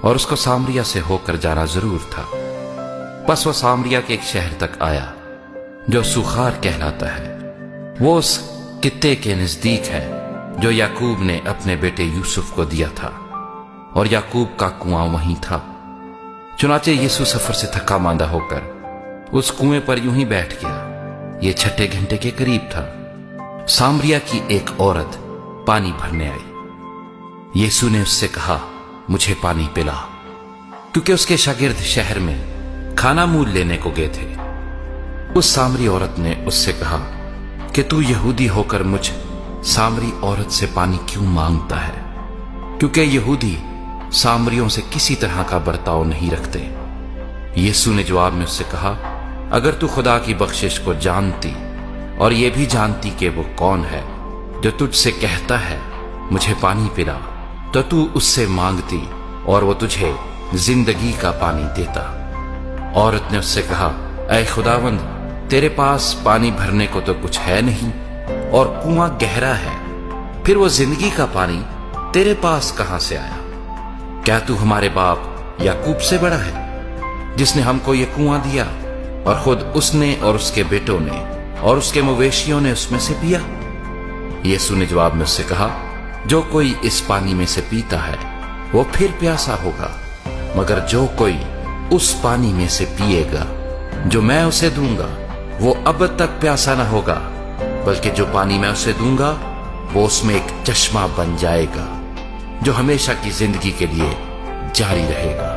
और उसको सामरिया से होकर जाना जरूर था। बस वह सामरिया के एक शहर तक आया जो सुखार कहलाता है। वो उस कित्ते के नजदीक है जो याकूब ने अपने बेटे यूसुफ को दिया था, और याकूब का कुआं वहीं था। चुनाचे यीशु सफर से थका मांदा होकर उस कुएं पर यूं ही बैठ गया। ये 6 घंटे के करीब था। सामरिया की एक औरत पानी भरने आई। यीशु ने उससे कहा, मुझे पानी पिला, क्योंकि उसके शागिर्द शहर में खाना मूल लेने को गए थे। उस सामरी औरत ने उससे कहा कि तू यहूदी होकर मुझ सामरी औरत से पानी क्यों मांगता है, क्योंकि यहूदी सामरियों से किसी तरह का बर्ताव नहीं रखते। यीशु ने जवाब में उससे कहा, अगर तू खुदा की बख्शिश को जानती और ये भी जानती कि वो कौन है जो तुझसे कहता है मुझे पानी पिला, तो तू उससे मांगती और वो तुझे जिंदगी का पानी देता। औरत ने उससे कहा, ऐ खुदावंद, तेरे पास पानी भरने को तो कुछ है नहीं और कुआं गहरा है, फिर वो जिंदगी का पानी तेरे पास कहां से आया? क्या तू हमारे बाप याकूब से बड़ा है, जिसने हमको ये कुआं दिया और खुद उसने और उसके बेटों ने और उसके मवेशियों ने उसमें से पिया? यीशु ने जवाब में उससे कहा, जो कोई इस पानी में से पीता है वो फिर प्यासा होगा, मगर जो कोई उस पानी में से पिएगा जो मैं उसे दूंगा वो अब तक प्यासा ना होगा, बल्कि जो पानी मैं उसे दूंगा वो उसमें एक चश्मा बन जाएगा जो हमेशा की जिंदगी के लिए जारी रहेगा।